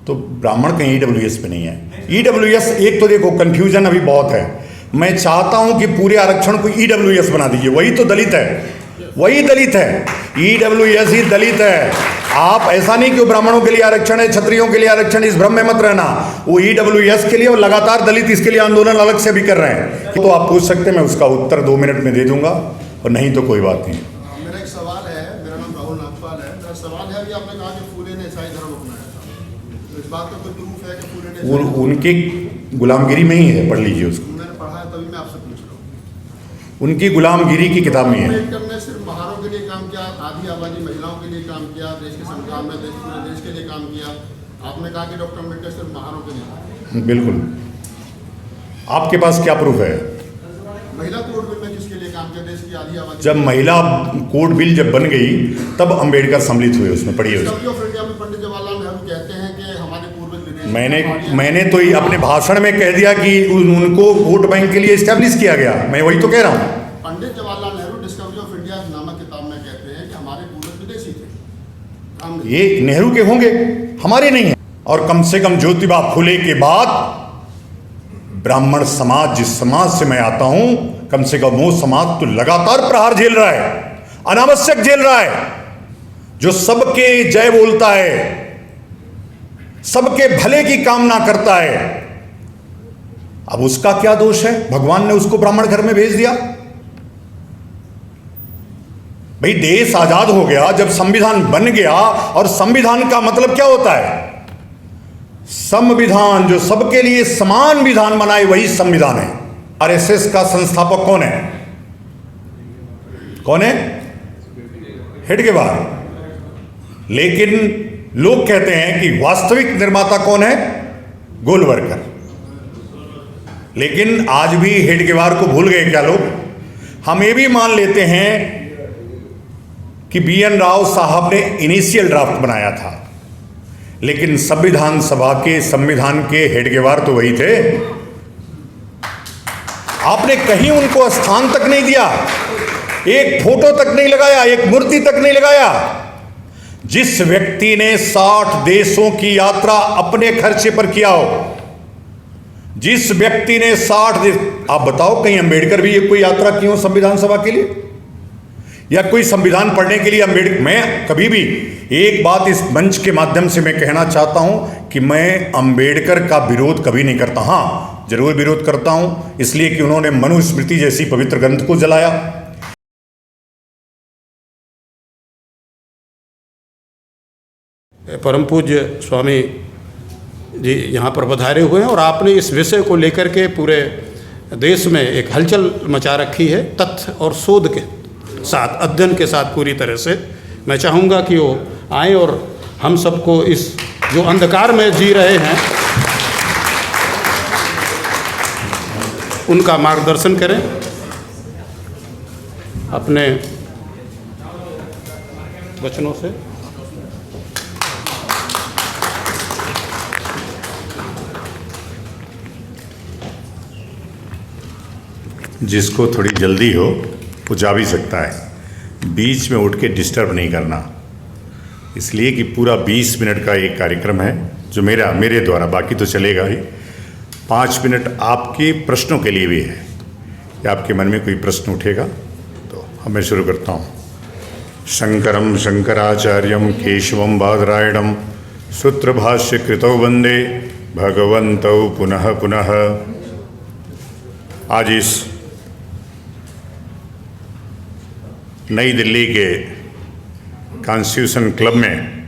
तो ब्राह्मण कहीं ईडब्ल्यूएस पे नहीं है। ईडब्ल्यूएस एक तो देखो कंफ्यूजन अभी बहुत है। मैं चाहता हूं कि पूरे आरक्षण को ईडब्ल्यूएस बना दीजिए, वही तो दलित है, वही दलित है, ईडब्ल्यूएस ही दलित है। आप ऐसा नहीं कि वो ब्राह्मणों के लिए आरक्षण है, क्षत्रियों के लिए आरक्षण, इस भ्रम में मत रहना। वो ईडब्ल्यूएस के लिए और लगातार दलित इसके लिए आंदोलन अलग से भी कर रहे हैं। तो आप पूछ सकते हैं, मैं उसका उत्तर 2 मिनट में दे दूंगा, और नहीं तो कोई बात नहीं। मेरा एक सवाल है, मेरा नाम राहुल नागपाल है। मेरा सवाल है, अभी आपने कहा कि फूले ने ईसाई धर्म अपनाया था, तो इस बात का कोई प्रूफ है कि फूले ने उनकी गुलामगिरी में ही है, पढ़ लीजिए उसको। मैंने पढ़ा है, तभी मैं आपसे पूछ रहा हूँ। उनकी गुलामगिरी की किताब में है। अम्बेडकर ने सिर्फ महारों के लिए काम किया, आधी आबादी महिलाओं के लिए काम किया, देश के संविधान में पूरे देश के लिए काम किया। आपने कहा कि डॉक्टर अम्बेडकर सिर्फ महारों के लिए। बिल्कुल। आपके पास क्या प्रूफ है? महिला कोड बिल में किसके लिए काम किया? देश की आधी आबादी। जब महिला कोड बिल जब बन गई तब अम्बेडकर सम्मिलित हुए उसमें, पढ़िए उसमें। ऑफ इंडिया में पंडित जवाहरलाल नेहरू कहते हैं कि हमारे पूर्वज विदेश। मैंने तो अपने भाषण में कह दिया कि उनको वोट बैंक के लिए एस्टेब्लिश किया गया, मैं वही तो कह रहा हूँ। Pandit Jawaharlal Nehru Discovery of India नामक किताब में कहते हैं कि हमारे पूर्वज विदेशी थे। ये नेहरू के होंगे, हमारे नहीं है। और कम से कम ज्योतिबा फुले के बाद ब्राह्मण समाज, जिस समाज से मैं आता हूं, कम से कम वो समाज तो लगातार प्रहार झेल रहा है, अनावश्यक झेल रहा है, जो सबके जय बोलता है, सबके भले की कामना करता है। अब उसका क्या दोष है? भगवान ने उसको ब्राह्मण घर में भेज दिया। भाई देश आजाद हो गया, जब संविधान बन गया, और संविधान का मतलब क्या होता है? संविधान जो सबके लिए समान विधान बनाए, वही संविधान है। आरएसएस का संस्थापक कौन है? कौन है? हेडगेवार। लेकिन लोग कहते हैं कि वास्तविक निर्माता कौन है? गोलवलकर। लेकिन आज भी हेडगेवार को भूल गए क्या लोग? हम ये भी मान लेते हैं कि बीएन राव साहब ने इनिशियल ड्राफ्ट बनाया था, लेकिन संविधान सभा के संविधान के हेडगेवार तो वही थे। आपने कहीं उनको स्थान तक नहीं दिया, एक फोटो तक नहीं लगाया, एक मूर्ति तक नहीं लगाया। जिस व्यक्ति ने 60 देशों की यात्रा अपने खर्चे पर किया हो, जिस व्यक्ति ने 60 देश, आप बताओ कहीं अम्बेडकर भी ये कोई यात्रा की हो संविधान सभा के लिए, या कोई संविधान पढ़ने के लिए अम्बेडकर? मैं कभी भी एक बात इस मंच के माध्यम से मैं कहना चाहता हूं कि मैं अम्बेडकर का विरोध कभी नहीं करता। हां, जरूर विरोध करता हूं, इसलिए कि उन्होंने मनुस्मृति जैसी पवित्र ग्रंथ को जलाया। परम पूज्य स्वामी जी यहाँ पर पधारे हुए हैं, और आपने इस विषय को लेकर के पूरे देश में एक हलचल मचा रखी है, तथ्य और शोध के साथ, अध्ययन के साथ पूरी तरह से। मैं चाहूँगा कि वो आए और हम सबको इस जो अंधकार में जी रहे हैं उनका मार्गदर्शन करें अपने वचनों से। जिसको थोड़ी जल्दी हो वो जा भी सकता है, बीच में उठ के डिस्टर्ब नहीं करना, इसलिए कि पूरा 20 मिनट का एक कार्यक्रम है जो मेरे द्वारा, बाकी तो चलेगा ही। 5 मिनट आपके प्रश्नों के लिए भी है, कि आपके मन में कोई प्रश्न उठेगा तो मैं शुरू करता हूँ। शंकरम शंकराचार्यम केशवम बादरायणम सूत्रभाष्य कृतौ वंदे भगवन्तौ पुनः पुनः। आज इस नई दिल्ली के कॉन्स्टिट्यूशन क्लब में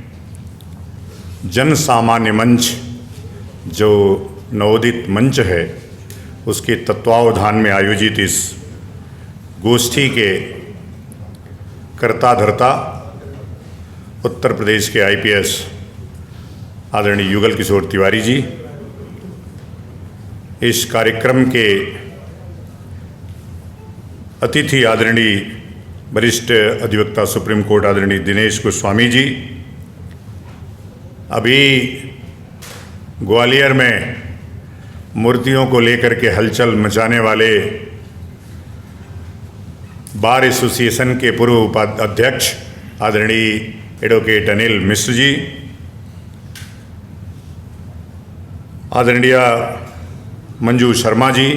जन सामान्य मंच, जो नवोदित मंच है, उसके तत्वावधान में आयोजित इस गोष्ठी के कर्ता धर्ता उत्तर प्रदेश के आईपीएस आदरणीय युगल किशोर तिवारी जी, इस कार्यक्रम के अतिथि आदरणीय वरिष्ठ अधिवक्ता सुप्रीम कोर्ट आदरणीय दिनेश गोस्वामी जी, अभी ग्वालियर में मूर्तियों को लेकर के हलचल मचाने वाले बार एसोसिएशन के पूर्व उपाध्यक्ष आदरणीय एडवोकेट अनिल मिश्र जी, आदरणीय मंजू शर्मा जी,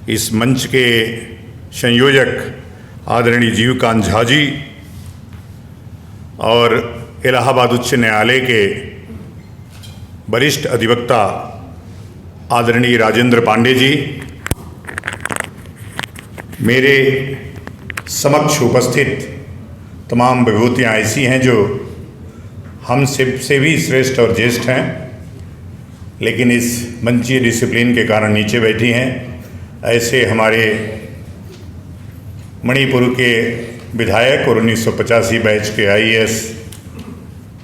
इस मंच के संयोजक आदरणीय जीवकांत झा जी और इलाहाबाद उच्च न्यायालय के वरिष्ठ अधिवक्ता आदरणीय राजेंद्र पांडे जी, मेरे समक्ष उपस्थित तमाम विभूतियाँ ऐसी हैं जो हम से भी श्रेष्ठ और ज्येष्ठ हैं, लेकिन इस मंचीय डिसिप्लिन के कारण नीचे बैठी हैं। ऐसे हमारे मणिपुर के विधायक और 1985 बैच के IAS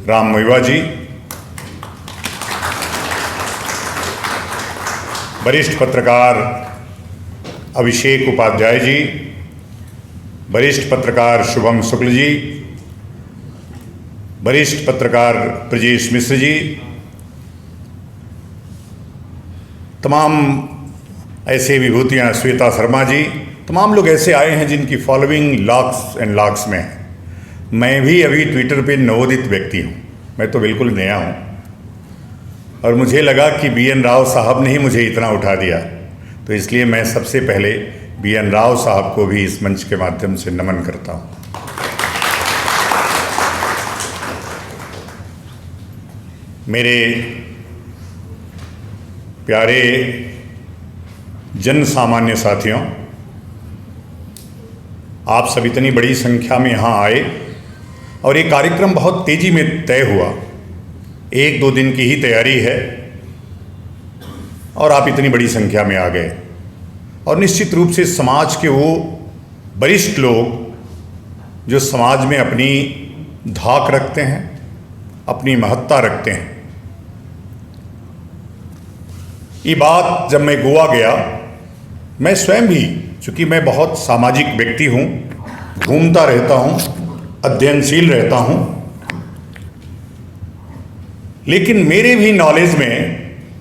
राम मोइवा जी, वरिष्ठ पत्रकार अभिषेक उपाध्याय जी, वरिष्ठ पत्रकार शुभम शुक्ल जी, वरिष्ठ पत्रकार ब्रजेश मिश्र जी, तमाम ऐसे विभूतियाँ श्वेता शर्मा जी, तमाम लोग ऐसे आए हैं जिनकी फॉलोइंग लाख्स एंड लाख्स में है। मैं भी अभी ट्विटर पे नवोदित व्यक्ति हूँ, मैं तो बिल्कुल नया हूँ, और मुझे लगा कि BN राव साहब ने ही मुझे इतना उठा दिया, तो इसलिए मैं सबसे पहले BN राव साहब को भी इस मंच के माध्यम से नमन करता हूँ। मेरे प्यारे जन सामान्य साथियों, आप सब इतनी बड़ी संख्या में यहाँ आए और ये कार्यक्रम बहुत तेजी में तय हुआ। 1-2 दिन की ही तैयारी है और आप इतनी बड़ी संख्या में आ गए, और निश्चित रूप से समाज के वो वरिष्ठ लोग जो समाज में अपनी धाक रखते हैं, अपनी महत्ता रखते हैं। ये बात जब मैं गोवा गया, मैं स्वयं भी, चूँकि मैं बहुत सामाजिक व्यक्ति हूँ, घूमता रहता हूँ, अध्ययनशील रहता हूँ, लेकिन मेरे भी नॉलेज में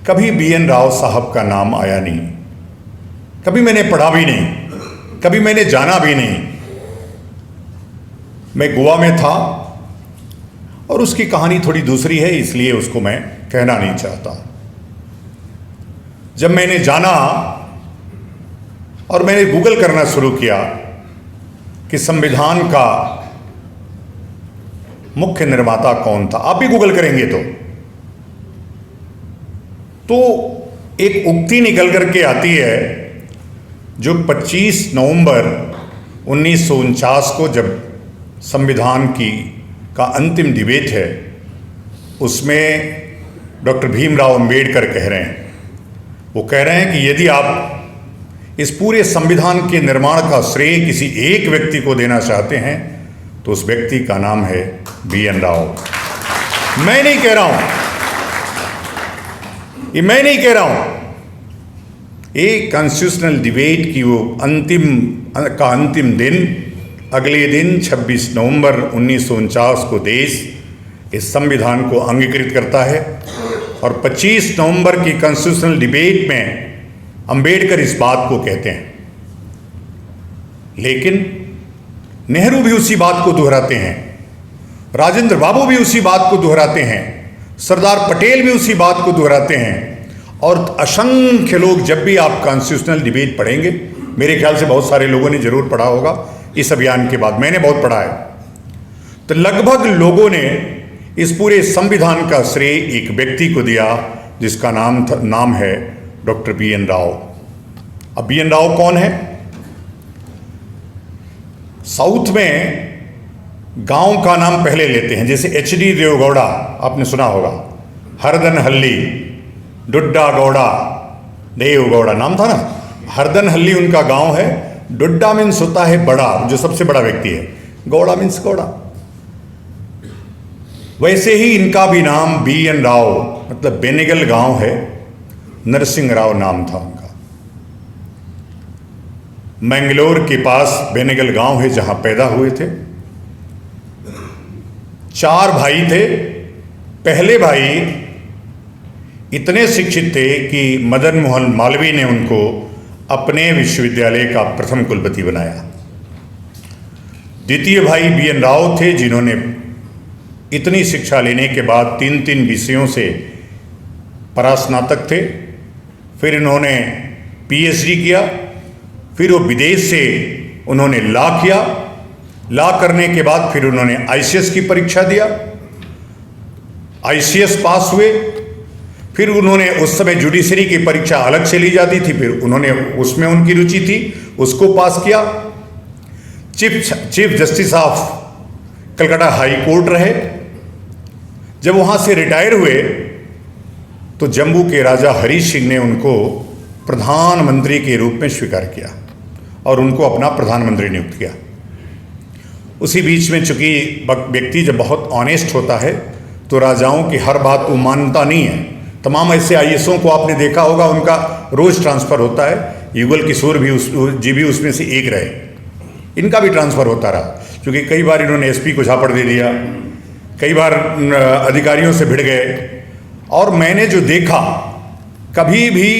कभी BN राव साहब का नाम आया नहीं, कभी मैंने पढ़ा भी नहीं, कभी मैंने जाना भी नहीं। मैं गोवा में था और उसकी कहानी थोड़ी दूसरी है, इसलिए उसको मैं कहना नहीं चाहता। जब मैंने जाना और मैंने गूगल करना शुरू किया कि संविधान का मुख्य निर्माता कौन था, आप भी गूगल करेंगे तो एक उक्ति निकल करके आती है जो 25 नवंबर 1949 को जब संविधान का अंतिम डिबेट है, उसमें डॉक्टर भीमराव अंबेडकर कह रहे हैं, वो कह रहे हैं कि यदि आप इस पूरे संविधान के निर्माण का श्रेय किसी एक व्यक्ति को देना चाहते हैं तो उस व्यक्ति का नाम है BN राव। मैं नहीं कह रहा हूं, ये मैं नहीं कह रहा हूं। एक कॉन्स्टिट्यूशनल डिबेट की वो अंतिम दिन, अगले दिन 26 नवंबर 1949 को देश इस संविधान को अंगीकृत करता है, और 25 नवंबर की कॉन्स्टिट्यूशनल डिबेट में अंबेडकर इस बात को कहते हैं। लेकिन नेहरू भी उसी बात को दोहराते हैं, राजेंद्र बाबू भी उसी बात को दोहराते हैं, सरदार पटेल भी उसी बात को दोहराते हैं, और असंख्य लोग, जब भी आप कॉन्स्टिट्यूशनल डिबेट पढ़ेंगे, मेरे ख्याल से बहुत सारे लोगों ने जरूर पढ़ा होगा इस अभियान के बाद, मैंने बहुत पढ़ा है, तो लगभग लोगों ने इस पूरे संविधान का श्रेय एक व्यक्ति को दिया जिसका नाम है डॉक्टर BN राव। अब BN राव कौन है? साउथ में गांव का नाम पहले लेते हैं, जैसे HD देवगौड़ा आपने सुना होगा, हरदनहल्ली, डुड्डा गौड़ा, देवगौड़ा नाम था ना, हरदनहल्ली उनका गांव है, डुड्डा मीन्स होता है बड़ा, जो सबसे बड़ा व्यक्ति है, गौड़ा मीन्स गौड़ा। वैसे ही इनका भी नाम BN राव, मतलब बेनेगल गांव है, नरसिंह राव नाम था उनका। मैंगलोर के पास बेनेगल गांव है जहां पैदा हुए थे। 4 भाई थे। पहले भाई इतने शिक्षित थे कि मदन मोहन मालवीय ने उनको अपने विश्वविद्यालय का प्रथम कुलपति बनाया। द्वितीय भाई BN राव थे, जिन्होंने इतनी शिक्षा लेने के बाद 3-3 विषयों से परास्नातक थे, फिर इन्होंने पीएचडी किया, फिर वो विदेश से उन्होंने लॉ किया, लॉ करने के बाद फिर उन्होंने आईसीएस की परीक्षा दिया, आईसीएस पास हुए, फिर उन्होंने उस समय जुडिशरी की परीक्षा अलग से ली जाती थी, फिर उन्होंने उसमें उनकी रुचि थी, उसको पास किया, chief justice of Calcutta high court रहे। जब वहाँ से रिटायर हुए तो जम्मू के राजा हरीश सिंह ने उनको प्रधानमंत्री के रूप में स्वीकार किया और उनको अपना प्रधानमंत्री नियुक्त किया। उसी बीच में चूंकि व्यक्ति जब बहुत ऑनेस्ट होता है तो राजाओं की हर बात को मानता नहीं है। तमाम ऐसे आईएएसओं को आपने देखा होगा, उनका रोज ट्रांसफ़र होता है। युगल किशोर भी उसमें से एक रहे, इनका भी ट्रांसफ़र होता रहा, क्योंकि कई बार इन्होंने एसपी को झापड़ दे दिया, कई बार अधिकारियों से भिड़ गए। और मैंने जो देखा, कभी भी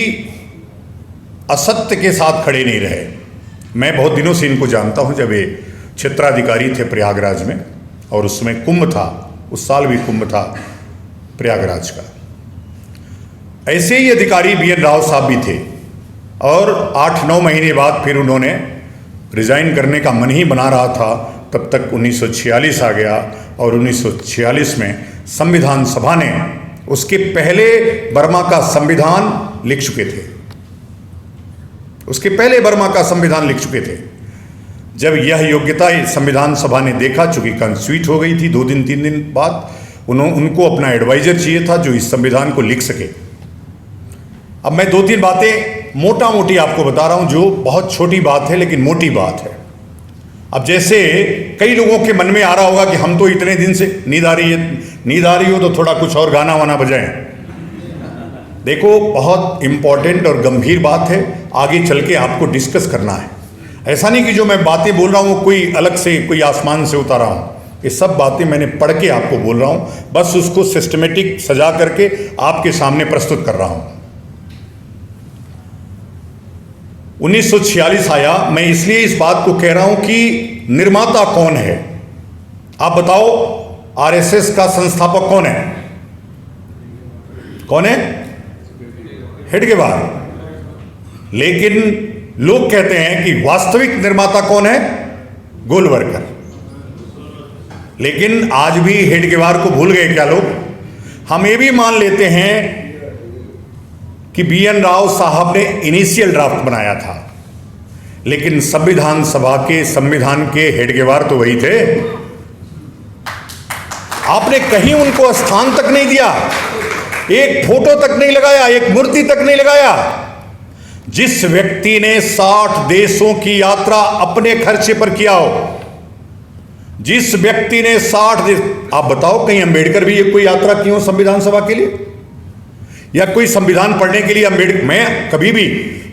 असत्य के साथ खड़े नहीं रहे। मैं बहुत दिनों से इनको जानता हूं, जब ये क्षेत्राधिकारी थे प्रयागराज में और उसमें कुंभ था, उस साल भी कुंभ था प्रयागराज का। ऐसे ही अधिकारी बीएन राव साहब भी थे और 8-9 महीने बाद फिर उन्होंने रिजाइन करने का मन ही बना रहा था, तब तक 1946 आ गया और 1946 में संविधान सभा ने उसके पहले बर्मा का संविधान लिख चुके थे, उसके पहले बर्मा का संविधान लिख चुके थे। जब यह योग्यता संविधान सभा ने देखा, चूंकि कंस्टिट्यूट हो गई थी 2 दिन 3 दिन बाद, उनको अपना एडवाइजर चाहिए था जो इस संविधान को लिख सके। अब मैं 2-3 बातें मोटा मोटी आपको बता रहा हूं, जो बहुत छोटी बात है लेकिन मोटी बात है। अब जैसे कई लोगों के मन में आ रहा होगा कि हम तो इतने दिन से नींद आ रही हो तो थोड़ा कुछ और गाना वाना बजाएं। देखो, बहुत इंपॉर्टेंट और गंभीर बात है, आगे चल के आपको डिस्कस करना है। ऐसा नहीं कि जो मैं बातें बोल रहा हूँ कोई अलग से, कोई आसमान से उतारा हूँ। ये सब बातें मैंने पढ़ के आपको बोल रहा हूँ, बस उसको सिस्टमेटिक सजा करके आपके सामने प्रस्तुत कर रहा हूँ। 1946 आया। मैं इसलिए इस बात को कह रहा हूं कि निर्माता कौन है, आप बताओ। आरएसएस का संस्थापक कौन है? कौन है? हेडगेवार। लेकिन लोग कहते हैं कि वास्तविक निर्माता कौन है? गोलवरकर। लेकिन आज भी हेडगेवार को भूल गए क्या लोग? हम ये भी मान लेते हैं कि बीएन राव साहब ने इनिशियल ड्राफ्ट बनाया था, लेकिन संविधान सभा के संविधान के हेडगेवार तो वही थे। आपने कहीं उनको स्थान तक नहीं दिया, एक फोटो तक नहीं लगाया, एक मूर्ति तक नहीं लगाया। जिस व्यक्ति ने 60 देशों की यात्रा अपने खर्चे पर किया हो, जिस व्यक्ति ने 60 देश, आप बताओ कहीं अंबेडकर भी कोई यात्रा की हो संविधान सभा के लिए, या कोई संविधान पढ़ने के लिए अंबेडकर? मैं कभी भी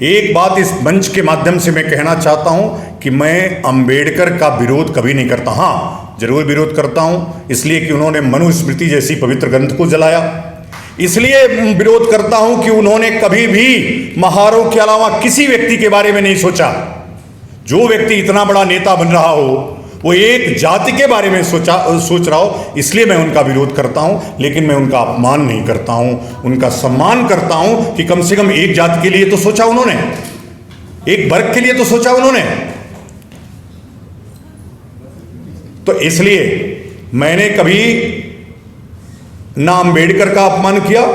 एक बात इस मंच के माध्यम से मैं कहना चाहता हूं कि मैं अंबेडकर का विरोध कभी नहीं करता। हां, जरूर विरोध करता हूं इसलिए कि उन्होंने मनुस्मृति जैसी पवित्र ग्रंथ को जलाया, इसलिए विरोध करता हूं कि उन्होंने कभी भी महारों के अलावा किसी व्यक्ति के बारे में नहीं सोचा। जो व्यक्ति इतना बड़ा नेता बन रहा हो वो एक जाति के बारे में सोच रहा हो, इसलिए मैं उनका विरोध करता हूं। लेकिन मैं उनका अपमान नहीं करता हूं, उनका सम्मान करता हूं कि कम से कम एक जाति के लिए तो सोचा उन्होंने, एक वर्ग के लिए तो सोचा उन्होंने। तो इसलिए मैंने कभी ना अंबेडकर का अपमान किया,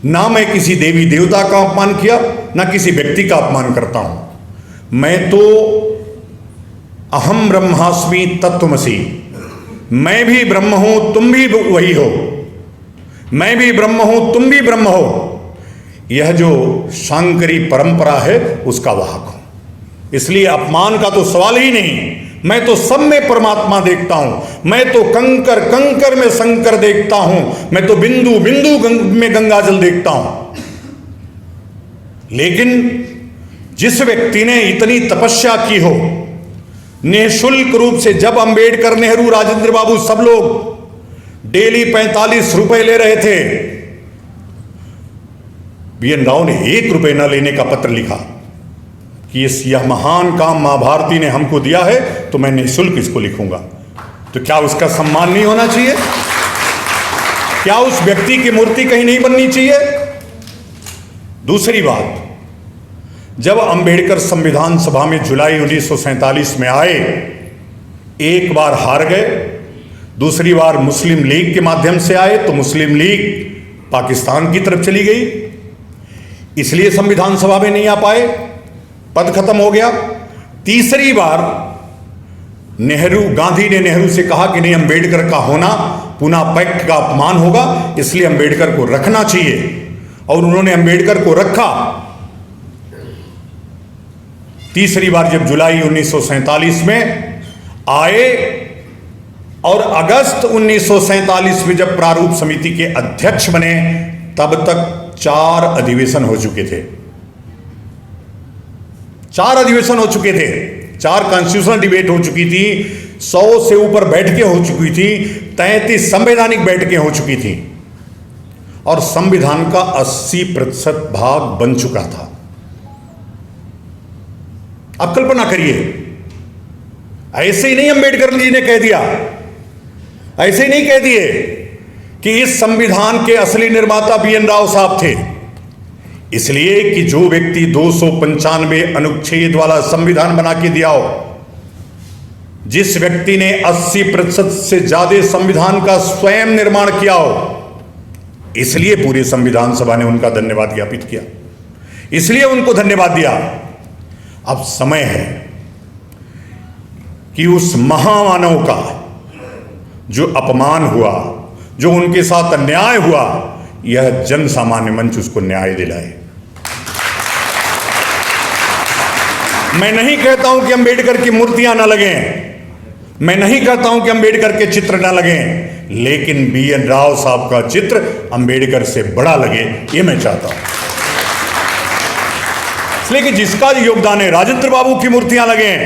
ना मैं किसी देवी देवता का अपमान किया, ना किसी व्यक्ति का अपमान करता हूं। मैं तो अहम ब्रह्मास्मि तत्त्वमसि, मैं भी ब्रह्म हूं तुम भी वही हो, मैं भी ब्रह्म हूं तुम भी ब्रह्म हो, यह जो शांकरी परंपरा है उसका वाहक हूं। इसलिए अपमान का तो सवाल ही नहीं। मैं तो सब में परमात्मा देखता हूं, मैं तो कंकर कंकर में शंकर देखता हूं, मैं तो बिंदु बिंदु में गंगा जल देखता हूं। लेकिन जिस व्यक्ति ने इतनी तपस्या की हो, निःशुल्क रूप से, जब अंबेडकर, नेहरू, राजेंद्र बाबू सब लोग डेली 45 रुपए ले रहे थे, बीएन राव ने 1 रुपए न लेने का पत्र लिखा कि यह महान काम मां भारती ने हमको दिया है तो मैं निःशुल्क इसको लिखूंगा। तो क्या उसका सम्मान नहीं होना चाहिए? क्या उस व्यक्ति की मूर्ति कहीं नहीं बननी चाहिए? दूसरी बात, जब अंबेडकर संविधान सभा में जुलाई 1947 में आए, एक बार हार गए, दूसरी बार मुस्लिम लीग के माध्यम से आए तो मुस्लिम लीग पाकिस्तान की तरफ चली गई, इसलिए संविधान सभा में नहीं आ पाए, पद खत्म हो गया। तीसरी बार गांधी ने नेहरू से कहा कि नहीं, अंबेडकर का होना पूना पैक्ट का अपमान होगा, इसलिए अंबेडकर को रखना चाहिए, और उन्होंने अंबेडकर को रखा। तीसरी बार जब जुलाई 1947 में आए और अगस्त 1947 में जब प्रारूप समिति के अध्यक्ष बने, तब तक 4 अधिवेशन हो चुके थे, 4 अधिवेशन हो चुके थे, 4 कॉन्स्टिट्यूशनल डिबेट हो चुकी थी, 100 से ऊपर बैठकें हो चुकी थी, 33 संवैधानिक बैठकें हो चुकी थी, और संविधान का 80% भाग बन चुका था। अब कल्पना करिए, ऐसे ही नहीं अंबेडकर जी ने कह दिया, ऐसे ही नहीं कह दिए कि इस संविधान के असली निर्माता BN राव साहब थे, इसलिए कि जो व्यक्ति 295 अनुच्छेद वाला संविधान बना के दिया हो, जिस व्यक्ति ने 80% से ज्यादा संविधान का स्वयं निर्माण किया हो, इसलिए पूरे संविधान सभा ने उनका धन्यवाद ज्ञापित किया, इसलिए उनको धन्यवाद दिया। अब समय है कि उस महामानव का जो अपमान हुआ, जो उनके साथ अन्याय हुआ, यह जन सामान्य मंच उसको न्याय दिलाए। मैं नहीं कहता हूं कि अंबेडकर की मूर्तियां न लगें, मैं नहीं कहता हूं कि अंबेडकर के चित्र न लगें, लेकिन BN राव साहब का चित्र अंबेडकर से बड़ा लगे, ये मैं चाहता हूं। इसलिए कि जिसका योगदान है, राजेंद्र बाबू की मूर्तियां लगें,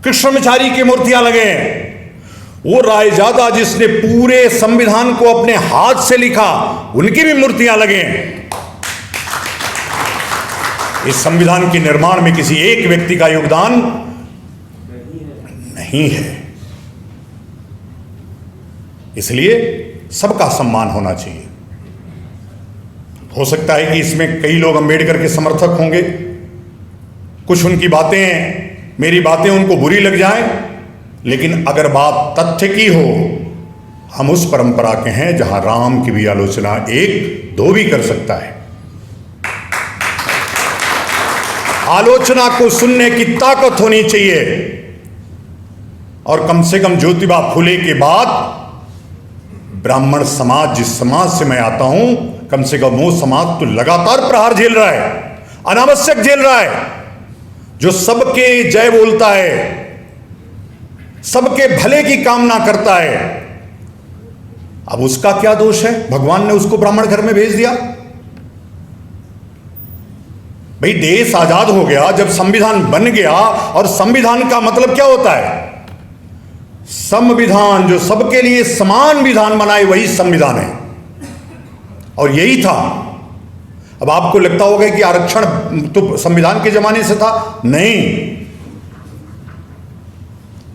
कृष्णमाचारी की मूर्तियां लगें, वो रायजादा जिसने पूरे संविधान को अपने हाथ से लिखा, उनकी भी मूर्तियां लगें। इस संविधान के निर्माण में किसी एक व्यक्ति का योगदान नहीं है, इसलिए सबका सम्मान होना चाहिए। हो सकता है कि इसमें कई लोग अंबेडकर के समर्थक होंगे, कुछ उनकी बातें, मेरी बातें उनको बुरी लग जाएं, लेकिन अगर बात तथ्य की हो, हम उस परंपरा के हैं जहां राम की भी आलोचना 1-2 भी कर सकता है। आलोचना को सुनने की ताकत होनी चाहिए, और कम से कम ज्योतिबा फुले के बाद ब्राह्मण समाज, जिस समाज से मैं आता हूं, कम से कम वो समाज तो लगातार प्रहार झेल रहा है, अनावश्यक झेल रहा है, जो सबके जय बोलता है, सबके भले की कामना करता है। अब उसका क्या दोष है? भगवान ने उसको ब्राह्मण घर में भेज दिया। भाई, देश आजाद हो गया, जब संविधान बन गया, और संविधान का मतलब क्या होता है? संविधान जो सबके लिए समान विधान बनाए, वही संविधान है, और यही था। अब आपको लगता होगा कि आरक्षण तो संविधान के जमाने से था, नहीं।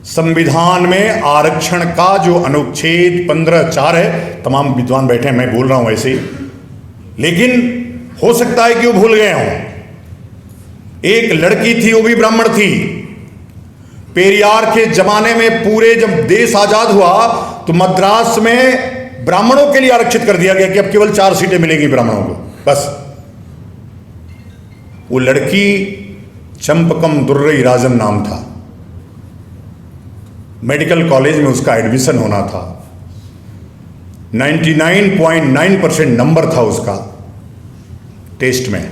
संविधान में आरक्षण का जो अनुच्छेद 15(4) है, तमाम विद्वान बैठे हैं, मैं बोल रहा हूं ऐसे ही, लेकिन हो सकता है कि वो भूल गए हों। एक लड़की थी, वो भी ब्राह्मण थी। पेरियार के जमाने में पूरे जब देश आजाद हुआ, तो मद्रास में ब्राह्मणों के लिए आरक्षित कर दिया गया कि अब केवल 4 सीटें मिलेंगी ब्राह्मणों को, बस। वो लड़की चंपकम दुर्रई राजन नाम था, मेडिकल कॉलेज में उसका एडमिशन होना था, 99.9% नंबर था उसका टेस्ट में।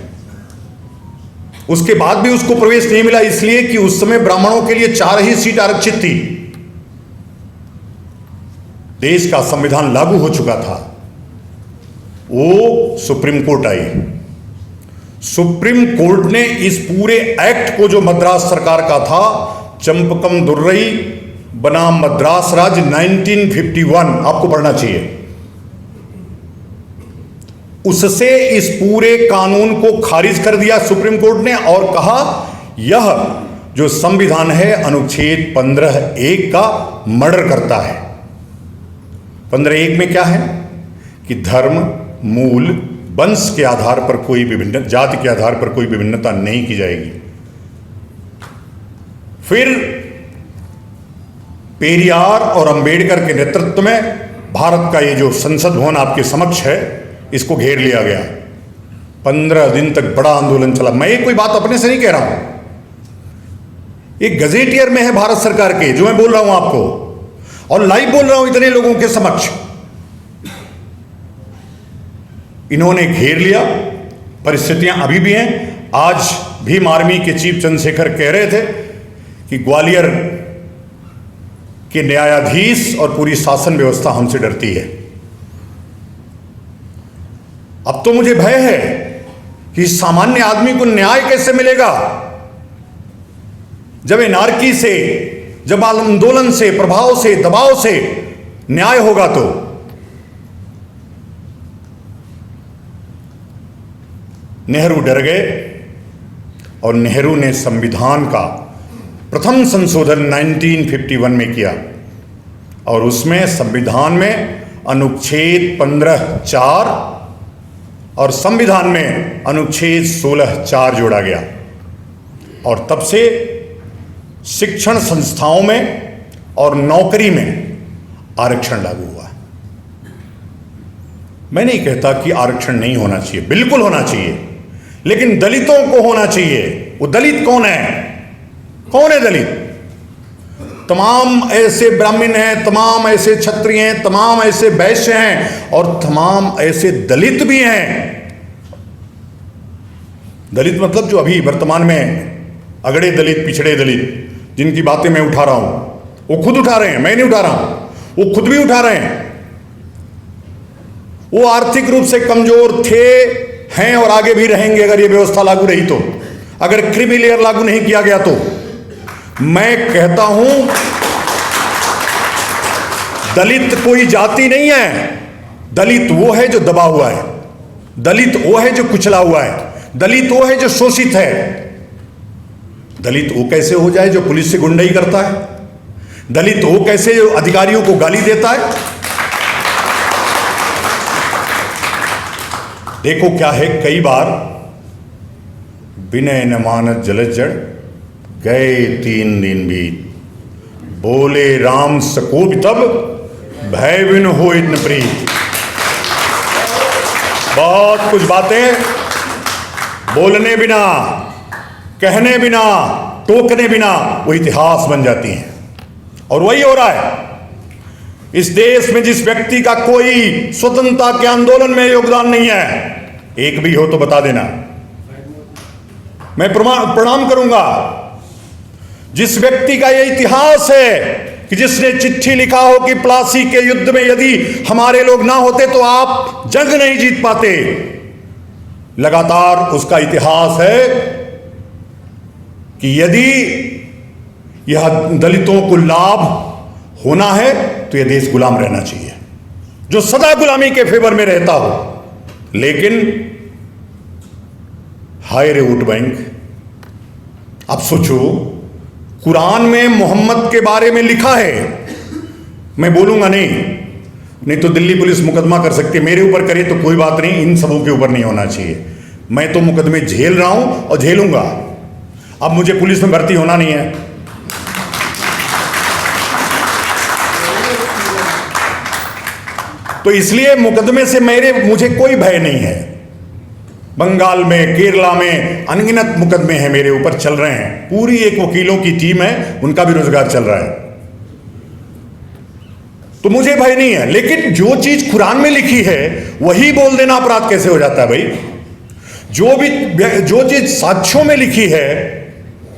उसके बाद भी उसको प्रवेश नहीं मिला, इसलिए कि उस समय ब्राह्मणों के लिए 4 ही सीट आरक्षित थी। देश का संविधान लागू हो चुका था, वो सुप्रीम कोर्ट आई। सुप्रीम कोर्ट ने इस पूरे एक्ट को, जो मद्रास सरकार का था, चंपकम दुर्रई बनाम मद्रास राज्य 1951, आपको पढ़ना चाहिए, उससे इस पूरे कानून को खारिज कर दिया सुप्रीम कोर्ट ने, और कहा यह जो संविधान है अनुच्छेद 15(1) का मर्डर करता है। 15(1) में क्या है कि धर्म, मूल, वंश के आधार पर कोई विभिन्न, जाति के आधार पर कोई विभिन्नता नहीं की जाएगी। फिर पेरियार और अंबेडकर के नेतृत्व में भारत का ये जो संसद भवन आपके समक्ष है, इसको घेर लिया गया। 15 दिन तक बड़ा आंदोलन चला। मैं ये कोई बात अपने से नहीं कह रहा हूं, एक गजेटियर में है भारत सरकार के, जो मैं बोल रहा हूं आपको, और लाइव बोल रहा हूं इतने लोगों के समक्ष। इन्होंने घेर लिया। परिस्थितियां अभी भी हैं। आज भीम आर्मी के चीफ चंद्रशेखर कह रहे थे कि ग्वालियर के न्यायाधीश और पूरी शासन व्यवस्था हमसे डरती है। अब तो मुझे भय है कि सामान्य आदमी को न्याय कैसे मिलेगा, जब एनार्की से, जब आंदोलन से, प्रभाव से, दबाव से न्याय होगा। तो नेहरू डर गए और नेहरू ने संविधान का प्रथम संशोधन 1951 में किया, और उसमें संविधान में अनुच्छेद 15(4) और संविधान में अनुच्छेद 16(4) जोड़ा गया। और तब से शिक्षण संस्थाओं में और नौकरी में आरक्षण लागू हुआ। मैं नहीं कहता कि आरक्षण नहीं होना चाहिए, बिल्कुल होना चाहिए, लेकिन दलितों को होना चाहिए। वो दलित कौन है? कौन है दलित? तमाम ऐसे ब्राह्मण हैं, तमाम ऐसे क्षत्रिय हैं, तमाम ऐसे वैश्य हैं, और तमाम ऐसे दलित भी हैं। दलित मतलब जो अभी वर्तमान में अगड़े दलित, पिछड़े दलित, जिनकी बातें मैं उठा रहा हूं, वो खुद उठा रहे हैं, मैं नहीं उठा रहा हूं, वो खुद भी उठा रहे हैं। वो आर्थिक रूप से कमजोर थे, हैं और आगे भी रहेंगे अगर ये व्यवस्था लागू रही तो, अगर क्रीमी लेयर लागू नहीं किया गया तो। मैं कहता हूं दलित कोई जाति नहीं है। दलित वो है जो दबा हुआ है, दलित वो है जो कुचला हुआ है, दलित वो है जो शोषित है। दलित वो कैसे हो जाए जो पुलिस से गुंडाई करता है? दलित वो कैसे जो अधिकारियों को गाली देता है? देखो क्या है, कई बार विनय न मानत जलज्जड़, गए 3 दिन बीत, बोले राम सकोप तब, भय बिन हो इन प्रीत। बहुत कुछ बातें बोलने बिना, कहने बिना, टोकने बिना वो इतिहास बन जाती हैं। और वही हो रहा है इस देश में। जिस व्यक्ति का कोई स्वतंत्रता के आंदोलन में योगदान नहीं है, एक भी हो तो बता देना, मैं प्रणाम करूंगा। जिस व्यक्ति का यह इतिहास है कि जिसने चिट्ठी लिखा हो कि प्लासी के युद्ध में यदि हमारे लोग ना होते तो आप जंग नहीं जीत पाते, लगातार उसका इतिहास है कि यदि यह दलितों को लाभ होना है तो यह देश गुलाम रहना चाहिए, जो सदा गुलामी के फेवर में रहता हो। लेकिन हाय रे वोट बैंक, अब सोचो, कुरान में मोहम्मद के बारे में लिखा है, मैं बोलूंगा नहीं तो दिल्ली पुलिस मुकदमा कर सकती है। मेरे ऊपर करे तो कोई बात नहीं, इन सबों के ऊपर नहीं होना चाहिए। मैं तो मुकदमे झेल रहा हूं और झेलूंगा। अब मुझे पुलिस में भर्ती होना नहीं है। तो इसलिए मुकदमे से मुझे कोई भय नहीं है। बंगाल में, केरला में अनगिनत मुकदमे हैं मेरे ऊपर चल रहे हैं। पूरी एक वकीलों की टीम है, उनका भी रोजगार चल रहा है, तो मुझे भय नहीं है। लेकिन जो चीज कुरान में लिखी है वही बोल देना अपराध कैसे हो जाता है भाई? जो चीज साक्ष्यों में लिखी है,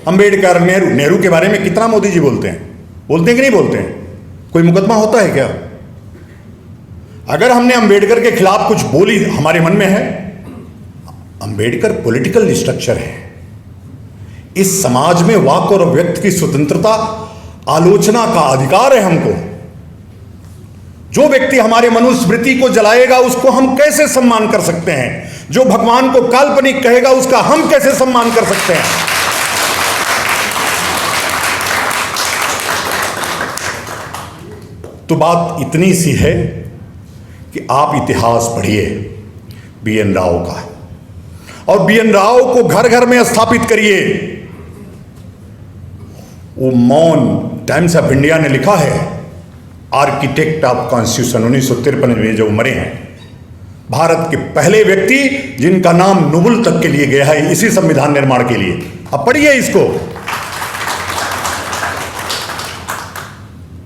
अंबेडकर, नेहरू के बारे में कितना मोदी जी बोलते हैं कि नहीं बोलते हैं? कोई मुकदमा होता है क्या? अगर हमने अंबेडकर के खिलाफ कुछ बोली, हमारे मन में है, अंबेडकर पॉलिटिकल स्ट्रक्चर है। इस समाज में वाक और व्यक्त की स्वतंत्रता, आलोचना का अधिकार है हमको। जो व्यक्ति हमारे मनुस्मृति को जलाएगा उसको हम कैसे सम्मान कर सकते हैं? जो भगवान को काल्पनिक कहेगा उसका हम कैसे सम्मान कर सकते हैं? तो बात इतनी सी है कि आप इतिहास पढ़िए। BN राव का है। और BN राव को घर घर में स्थापित करिए। वो मौन टाइम्स ऑफ इंडिया ने लिखा है, आर्किटेक्ट ऑफ कॉन्स्टिट्यूशन 1953 में जो मरे हैं, भारत के पहले व्यक्ति जिनका नाम नोबेल तक के लिए गया है इसी संविधान निर्माण के लिए। अब पढ़िए इसको।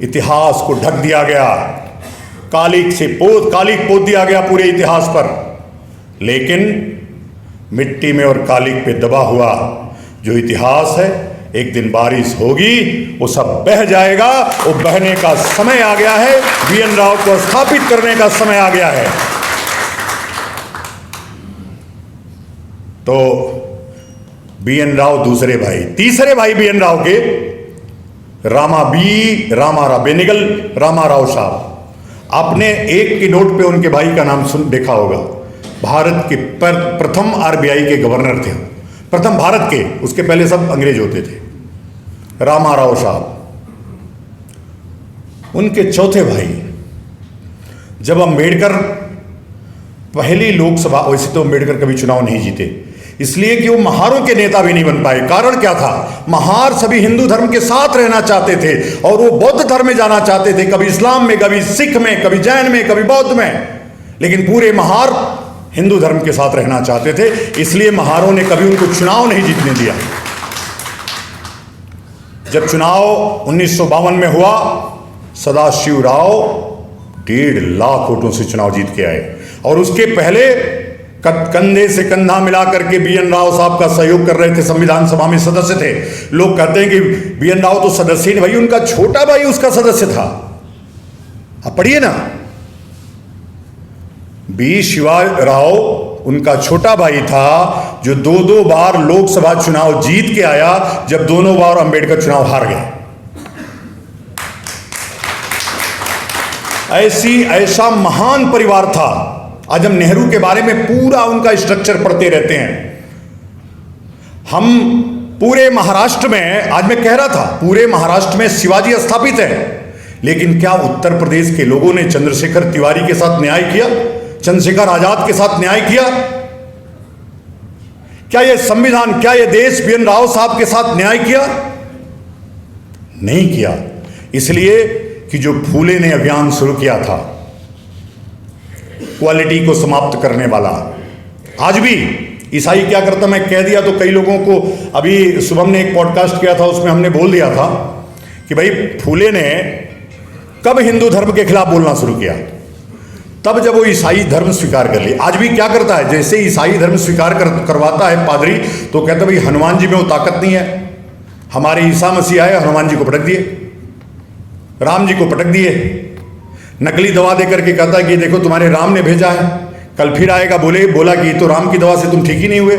इतिहास को ढक दिया गया, कालिक पोत दिया गया पूरे इतिहास पर, लेकिन मिट्टी में और कालिक पे दबा हुआ जो इतिहास है, एक दिन बारिश होगी वो सब बह जाएगा। वो बहने का समय आ गया है। BN राव को स्थापित करने का समय आ गया है। तो BN राव दूसरे भाई, तीसरे भाई BN राव के रामाराव बेनिगल रामाराव साहब, आपने 1 के नोट पे उनके भाई का नाम देखा होगा। भारत के प्रथम RBI के गवर्नर थे, प्रथम भारत के, उसके पहले सब अंग्रेज होते थे, रामाराव साहब। उनके चौथे भाई, जब अम्बेडकर पहली लोकसभा, वैसे तो अम्बेडकर कभी चुनाव नहीं जीते, इसलिए कि वो महारों के नेता भी नहीं बन पाए। कारण क्या था? महार सभी हिंदू धर्म के साथ रहना चाहते थे और वो बौद्ध धर्म में जाना चाहते थे, कभी इस्लाम में, कभी सिख में, कभी जैन में, कभी बौद्ध में, लेकिन पूरे महार हिंदू धर्म के साथ रहना चाहते थे। इसलिए महारों ने कभी उनको चुनाव नहीं जीतने दिया। जब चुनाव 1952 में हुआ, सदाशिव राव 1.5 लाख वोटों से चुनाव जीत के आए। और उसके पहले कंधे से कंधा मिला करके BN राव साहब का सहयोग कर रहे थे, संविधान सभा में सदस्य थे। लोग कहते हैं कि BN राव तो सदस्य नहीं, भाई उनका छोटा भाई उसका सदस्य था। आप पढ़िए ना, B शिवाराव उनका छोटा भाई था, जो 2 बार लोकसभा चुनाव जीत के आया, जब दोनों बार अंबेडकर चुनाव हार गए। ऐसा महान परिवार था। आज हम नेहरू के बारे में पूरा उनका स्ट्रक्चर पढ़ते रहते हैं। हम पूरे महाराष्ट्र में, आज मैं कह रहा था, पूरे महाराष्ट्र में शिवाजी स्थापित है, लेकिन क्या उत्तर प्रदेश के लोगों ने चंद्रशेखर तिवारी के साथ न्याय किया? चंद्रशेखर आजाद के साथ न्याय किया? क्या यह संविधान, क्या यह देश BN राव साहब के साथ न्याय किया? नहीं किया। इसलिए कि जो फूले ने अभियान शुरू किया था, क्वालिटी को समाप्त करने वाला, आज भी ईसाई क्या करता, मैं कह दिया तो कई लोगों को, अभी शुभम ने एक पॉडकास्ट किया था, उसमें हमने बोल दिया था कि भाई फूले ने कब हिंदू धर्म के खिलाफ बोलना शुरू किया? तब जब वो ईसाई धर्म स्वीकार कर लिया। आज भी क्या करता है, जैसे ईसाई धर्म स्वीकार करवाता है पादरी, तो कहता भाई हनुमान जी में वो ताकत नहीं है, हमारे ईसा मसीह आए, हनुमान जी को पटक दिए, राम जी को पटक दिए। नकली दवा दे करके कहता है कि देखो तुम्हारे राम ने भेजा है, कल फिर आएगा, बोला कि तो राम की दवा से तुम ठीक ही नहीं हुए,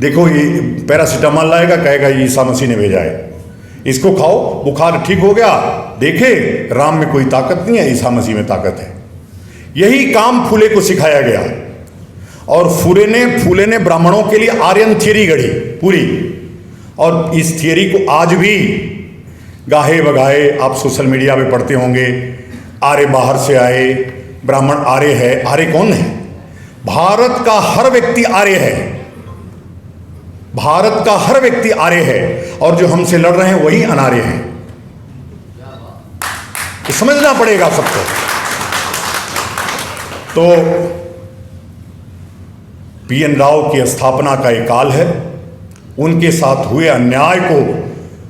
देखो ये पैरासीटामोल लाएगा, कहेगा ये ईसा मसीह ने भेजा है, इसको खाओ, बुखार ठीक हो गया, देखे राम में कोई ताकत नहीं है, ईसा मसीह में ताकत है। यही काम फूले को सिखाया गया। और फूले ने ब्राह्मणों के लिए आर्यन थियरी गढ़ी पूरी, और इस थियरी को आज भी गाहे बगाए आप सोशल मीडिया पे पढ़ते होंगे, आर्य बाहर से आए, ब्राह्मण आर्य है। आर्य कौन है? भारत का हर व्यक्ति आर्य है, भारत का हर व्यक्ति आर्य है, और जो हमसे लड़ रहे हैं वही अनार्य हैं। तो समझना पड़ेगा सबको। तो BN राव की स्थापना का एक काल है, उनके साथ हुए अन्याय को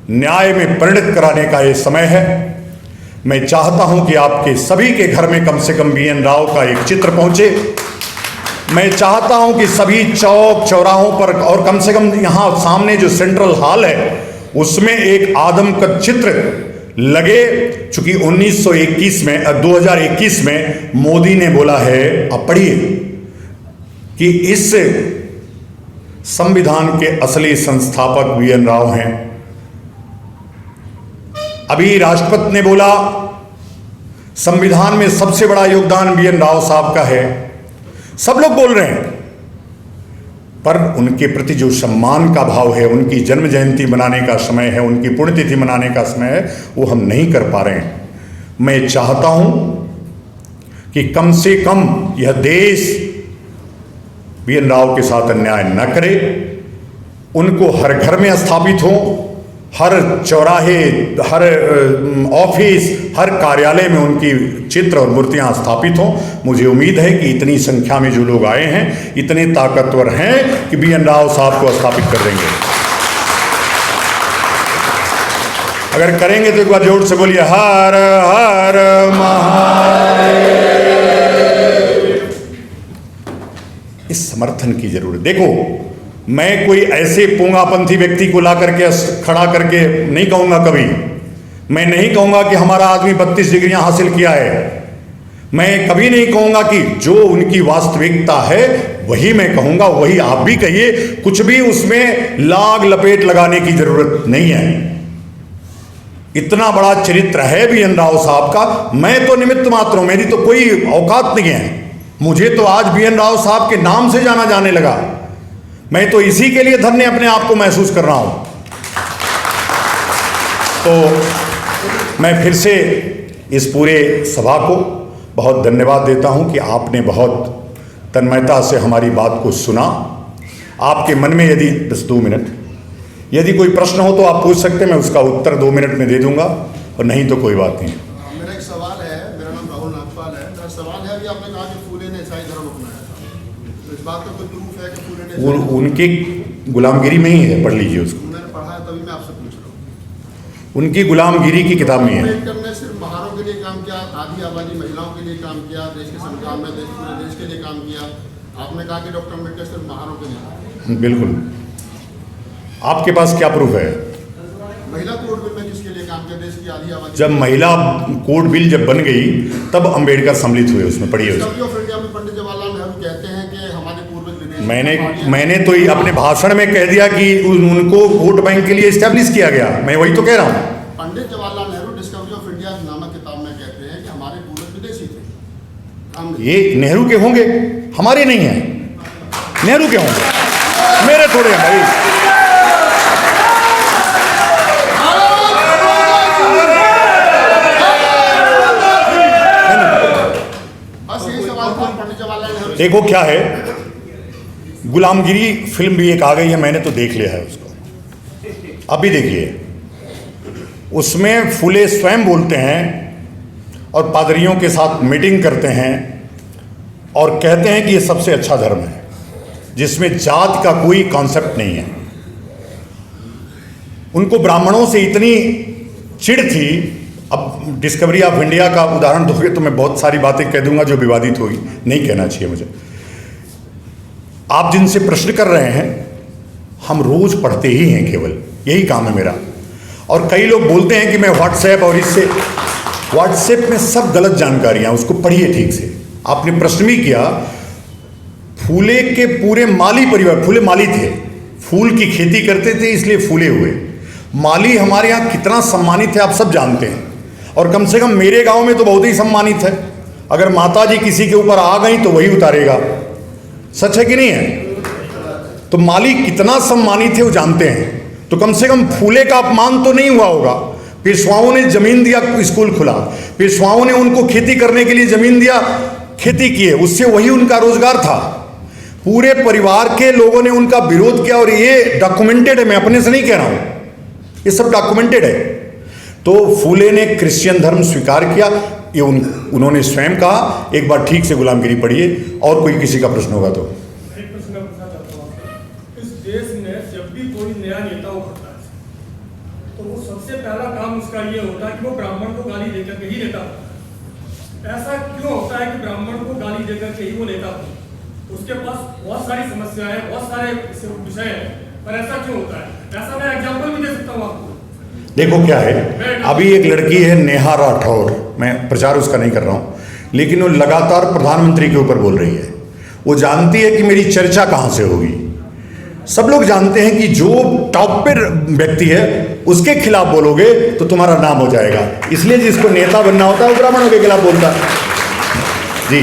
न्याय में परिणत कराने का ये समय है। मैं चाहता हूं कि आपके सभी के घर में कम से कम BN राव का एक चित्र पहुंचे। मैं चाहता हूं कि सभी चौक चौराहों पर, और कम से कम यहां सामने जो सेंट्रल हॉल है उसमें एक आदम का चित्र लगे। चूंकि 2021 में मोदी ने बोला है, आप पढ़िए, कि इस संविधान के असली संस्थापक BN राव हैं। अभी राष्ट्रपति ने बोला संविधान में सबसे बड़ा योगदान BN राव साहब का है। सब लोग बोल रहे हैं, पर उनके प्रति जो सम्मान का भाव है, उनकी जन्म जयंती मनाने का समय है, उनकी पुण्यतिथि मनाने का समय है, वो हम नहीं कर पा रहे हैं। मैं चाहता हूं कि कम से कम यह देश BN राव के साथ अन्याय न करे, उनको हर घर में स्थापित हो, हर चौराहे, हर ऑफिस, हर कार्यालय में उनकी चित्र और मूर्तियां स्थापित हों। मुझे उम्मीद है कि इतनी संख्या में जो लोग आए हैं इतने ताकतवर हैं कि BN राव साहब को स्थापित कर देंगे। अगर करेंगे तो एक बार जोर से बोलिए हर हर महादेव। इस समर्थन की जरूरत। देखो, मैं कोई ऐसे पोंगापंथी व्यक्ति को ला करके खड़ा करके नहीं कहूंगा, कभी मैं नहीं कहूंगा कि हमारा आदमी 32 डिग्रियां हासिल किया है। मैं कभी नहीं कहूंगा कि जो उनकी वास्तविकता है वही मैं कहूंगा, वही आप भी कहिए। कुछ भी उसमें लाग लपेट लगाने की जरूरत नहीं है। इतना बड़ा चरित्र है BN राव साहब का, मैं तो निमित्त मात्र हूं, मेरी तो कोई औकात नहीं है। मुझे तो आज BN राव साहब के नाम से जाना जाने लगा। मैं तो इसी के लिए धन्य अपने आप को महसूस कर रहा हूं। तो मैं फिर से इस पूरे सभा को बहुत धन्यवाद देता हूं कि आपने बहुत तन्मयता से हमारी बात को सुना। आपके मन में यदि बस 2 मिनट यदि कोई प्रश्न हो तो आप पूछ सकते हैं, मैं उसका उत्तर 2 मिनट में दे दूंगा, और नहीं तो कोई बात नहीं। मेरा एक सवाल है। मेरा नाम राहुल नागपाल है। मेरा सवाल है कि आपने कहा कि फूले ने ईसाई धर्म अपनाया था, तो इस बात का कोई प्रूफ है कि फूले ने उनकी गुलामगिरी में ही है, पढ़ लीजिए उसको। मैंने पढ़ा है, तभी मैं आपसे पूछ रहा हूँ। उनकी गुलामगिरी की किताब में है। अम्बेडकर ने सिर्फ महारों के लिए काम किया, आधी आबादी महिलाओं के लिए काम किया, देश के संग्राम में पूरे देश के लिए काम किया। आपने कहा कि डॉक्टर अम्बेडकर सिर्फ महारों के लिए। बिल्कुल। आपके पास क्या प्रूफ है? महिला कोड बिल में किसके लिए काम किया? देश की आधी आबादी। जब महिला कोड बिल जब बन गई तब अंबेडकर सम्मिलित हुए उसमें, पढ़िए उसमें। डिस्कवरी ऑफ इंडिया में पंडित जवाहरलाल नेहरू कहते हैं कि हमारे पूर्वज विदेश। मैंने तो अपने भाषण में कह दिया कि उनको वोट बैंक के लिए एस्टेब्लिश किया गया। मैं वही तो कह रहा हूँ। Pandit Jawaharlal Nehru Discovery of India नामक किताब में कहते हैं कि हमारे पूर्वज विदेशी थे। ये नेहरू के होंगे, हमारे नहीं है। नेहरू के होंगे, मेरे थोड़े हैं भाई। देखो क्या है, गुलामगिरी फिल्म भी एक आ गई है, मैंने तो देख लिया है उसको। अभी देखिए, उसमें फुले स्वयं बोलते हैं और पादरियों के साथ मीटिंग करते हैं और कहते हैं कि ये सबसे अच्छा धर्म है जिसमें जात का कोई कॉन्सेप्ट नहीं है। उनको ब्राह्मणों से इतनी चिढ़ थी। अब डिस्कवरी ऑफ इंडिया का उदाहरण दोगे तो मैं बहुत सारी बातें कह दूंगा जो विवादित होगी, नहीं कहना चाहिए मुझे। आप जिनसे प्रश्न कर रहे हैं, हम रोज पढ़ते ही हैं, केवल यही काम है मेरा। और कई लोग बोलते हैं कि मैं व्हाट्सएप और इससे, व्हाट्सएप में सब गलत जानकारियां, उसको पढ़िए ठीक से। आपने प्रश्न भी किया, फूले के पूरे माली परिवार, फूले माली थे, फूल की खेती करते थे इसलिए फूले हुए। माली हमारे यहाँ कितना सम्मानित है आप सब जानते हैं, और कम से कम मेरे गांव में तो बहुत ही सम्मानित है। अगर माता जी किसी के ऊपर आ गई तो वही उतारेगा। सच है कि नहीं है? तो माली कितना सम्मानित है वो जानते हैं। तो कम से कम फूले का अपमान तो नहीं हुआ होगा। पेशवाओं ने जमीन दिया, स्कूल खुला, पेशवाओं ने उनको खेती करने के लिए जमीन दिया, खेती किए, उससे वही उनका रोजगार था। पूरे परिवार के लोगों ने उनका विरोध किया, और ये डॉक्यूमेंटेड है, मैं अपने से नहीं कह रहा हूं, ये सब डॉक्यूमेंटेड है। तो फूले ने क्रिश्चियन धर्म स्वीकार किया, ये उन्होंने स्वयं कहा। एक बार ठीक से गुलामगिरी पढ़िए। और कोई किसी का प्रश्न होगा तो। एक प्रश्न मैं पूछना चाहता हूं। इस देश में जब भी कोई नया नेता उभरता है तो वो सबसे पहला काम उसका ये होता है कि वो ब्राह्मण को गाली देकर के ही नेता होता है। ऐसा क्यों होता है कि ब्राह्मण को गाली देकर के ही वो नेता होता है? उसके पास बहुत सारी समस्याएं हैं, बहुत सारे विषय हैं, पर ऐसा क्यों होता है? ऐसा मैं एग्जाम्पल भी दे सकता हूँ आपको। देखो क्या है, अभी एक लड़की है नेहा राठौर, मैं प्रचार उसका नहीं कर रहा हूं, लेकिन वो लगातार प्रधानमंत्री के ऊपर बोल रही है। वो जानती है कि मेरी चर्चा कहां से होगी। सब लोग जानते हैं कि जो टॉप पर व्यक्ति है उसके खिलाफ बोलोगे तो तुम्हारा नाम हो जाएगा। इसलिए जिसको नेता बनना होता है वो ब्राह्मणों के खिलाफ बोलता है। जी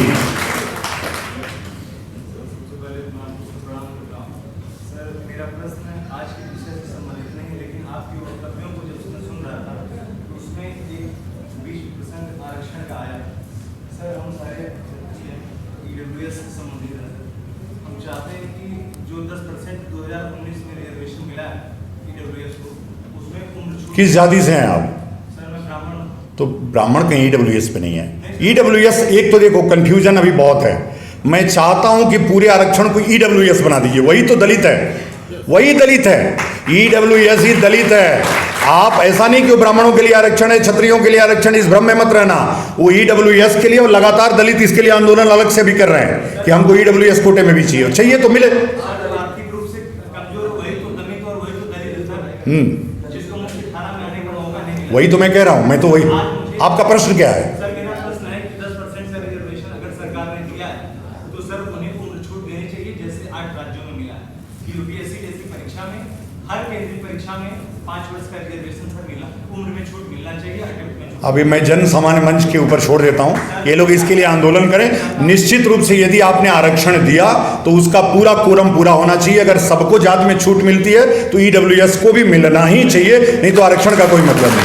हम सारे EWS से संबंधित हैं। हम हम चाहते हैं कि जो 10% 2019 में रिजर्वेशन मिला है ईडब्ल्यूएस को, उसमें उम्र छूट। किस जाति से हैं आप? सर मैं ब्राह्मण हूँ। तो ब्राह्मण कहीं ईडब्ल्यूएस पे नहीं है। ईडब्ल्यूएस, एक तो देखो कंफ्यूजन अभी बहुत है। मैं चाहता हूं कि पूरे आरक्षण को ईडब्ल्यूएस बना दीजिए, वही तो दलित है, वही दलित है, ईडब्ल्यूएस ही दलित है। आप ऐसा नहीं कि ब्राह्मणों के लिए आरक्षण है, क्षत्रियों के लिए आरक्षण, इस भ्रम में मत रहना। वो ईडब्ल्यूएस के लिए, और लगातार दलित इसके लिए आंदोलन अलग से भी कर रहे हैं कि हमको ईडब्ल्यूएस कोटे में भी चाहिए, चाहिए तो मिले। आर्थिक रूप से कमजोर वही तो दलित और वही तो दलित, जिसको मुख्यधारा में आने का मौका नहीं मिला। वही तो मैं कह रहा हूं, मैं तो वही। आपका प्रश्न क्या है? सर मेरा प्रश्न है कि 10% का रिजर्वेशन अगर सरकार ने दिया है तो सर उन्हें उम्र छूट देनी चाहिए, जैसे 8 राज्यों में मिला है। यूपीएससी जैसी परीक्षा में, हर केंद्रीय परीक्षा में 5 वर्ष का रिजर्वेशन सर मिला, उम्र में छूट मिलना चाहिए, अटेम्प्ट में छूट। अभी मैं जन सामान्य मंच के ऊपर छोड़ देता हूं, ये लोग इसके लिए आंदोलन करें। निश्चित रूप से यदि आपने आरक्षण दिया तो उसका पूरा कोरम पूरा होना चाहिए। अगर सबको जात में छूट मिलती है तो ईडब्ल्यूएस को भी मिलना ही चाहिए, नहीं तो आरक्षण का कोई मतलब नहीं।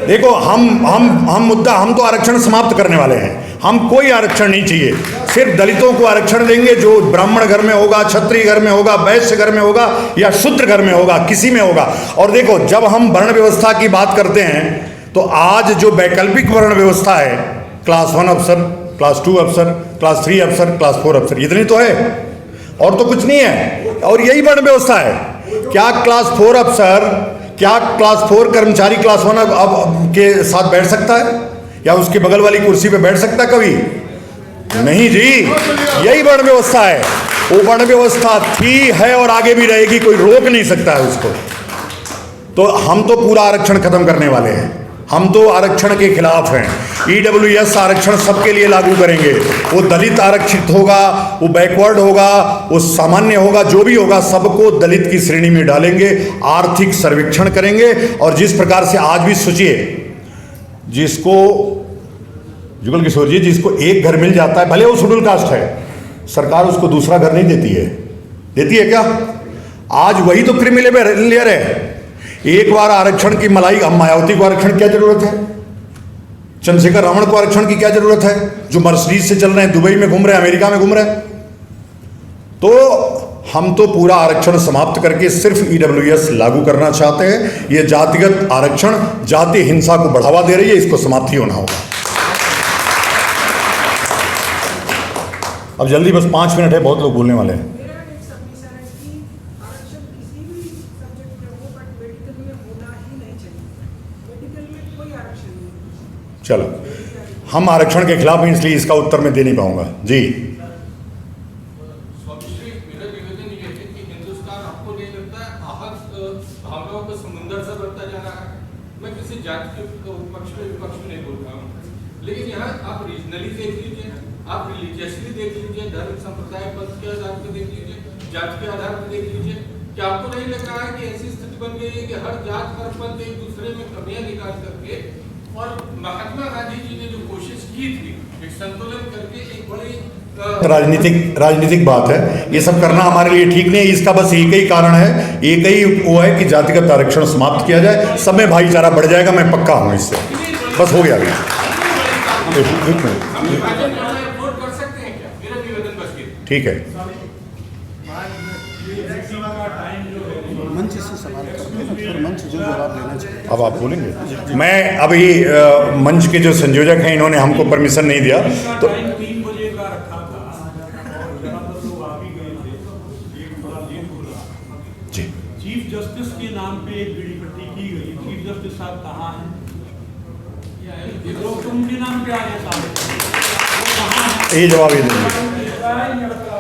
देखो हम तो आरक्षण समाप्त करने वाले हैं। हम कोई आरक्षण नहीं चाहिए, सिर्फ दलितों को आरक्षण देंगे। जो ब्राह्मण घर में होगा, क्षत्रिय घर में होगा, वैश्य घर में होगा या शूद्र घर में होगा, किसी में होगा। और देखो, जब हम वर्ण व्यवस्था की बात करते हैं तो आज जो वैकल्पिक वर्ण व्यवस्था है, क्लास 1 अफसर, क्लास 2 अफसर, क्लास 3 अफसर, क्लास 4 अफसर, इतनी तो है, और तो कुछ नहीं है। और यही वर्ण व्यवस्था है। क्या क्लास 4 अफसर, क्या क्लास 4 कर्मचारी क्लास 1 अब के साथ बैठ सकता है या उसके बगल वाली कुर्सी पे बैठ सकता है कभी? नहीं जी, यही वर्ण व्यवस्था है। वो वर्ण व्यवस्था थी, है और आगे भी रहेगी, कोई रोक नहीं सकता है उसको। तो हम तो पूरा आरक्षण खत्म करने वाले हैं, हम तो आरक्षण के खिलाफ हैं। ईडब्ल्यूएस आरक्षण सबके लिए लागू करेंगे। वो दलित आरक्षित होगा, वो बैकवर्ड होगा, वो सामान्य होगा, जो भी होगा सबको दलित की श्रेणी में डालेंगे। आर्थिक सर्वेक्षण करेंगे। और जिस प्रकार से आज भी सोचिए, जिसको जुगल किशोर जी, जिसको एक घर मिल जाता है, भले वो शेड्यूल कास्ट है, सरकार उसको दूसरा घर नहीं देती है। देती है क्या? आज वही तो क्रिमिनल है। एक बार आरक्षण की मलाई, अब मायावती को आरक्षण क्या जरूरत है? चंद्रशेखर रावण को आरक्षण की क्या जरूरत है? जो मर्सिडीज से चल रहे हैं, दुबई में घूम रहे हैं, अमेरिका में घूम रहे हैं। तो हम तो पूरा आरक्षण समाप्त करके सिर्फ ईडब्ल्यूएस लागू करना चाहते हैं। ये जातिगत आरक्षण जाति हिंसा को बढ़ावा दे रही है, इसको समाप्ति होना होगा। अब जल्दी, बस 5 मिनट है, बहुत लोग बोलने वाले हैं। चलो, हम आरक्षण के खिलाफ हैं, इसलिए इसका उत्तर मैं दे नहीं पाऊंगा जी। मेरा निवेदन ये है कि हिंदुस्तान आपको नहीं लगता है आहत भावनाओं का समुंदर सा बढ़ता जा रहा है? मैं किसी जाति के पक्ष में विपक्ष में नहीं बोल रहा हूँ, लेकिन यहाँ आप रीजनली देख लीजिए, आप रिलीजियसली देख लीजिए, धर्म संप्रदाय पंथ के आधार पर देख लीजिए, जाति के आधार पर देख लीजिए। क्या आपको नहीं लग रहा है कि ऐसी स्थिति बन गई है कि हर जात हर पंथ एक दूसरे में कमियां निकाल करके, और महात्मा गांधी जी ने जो कोशिश की थी एक संतुलन करके, एक बड़ी राजनीतिक बात है, ये सब करना हमारे लिए ठीक नहीं है। इसका बस एक ही कारण है, एक ही वो है कि जातिगत आरक्षण समाप्त किया जाए, सब में भाईचारा बढ़ जाएगा। मैं पक्का हूँ इससे, बस हो गया। ठीक है, मंच से सवाल करते हैं, फिर मंच जो जवाब देना चाहिए। अब आप बोलेंगे। मैं अभी मंच के जो संयोजक हैं, इन्होंने हमको परमिशन नहीं दिया, तो 3 बजे का रखा था, लोग आ भी गए थे, एक थोड़ा लेट हो रहा जी। चीफ जस्टिस के नाम पे एक बीड़ी पट्टी की गई। चीफ जस्टिस साहब कहाँ हैं? लोग तो उनके नाम पे आ गए साहब, वो कहाँ हैं? ये जवाब ये देंगे।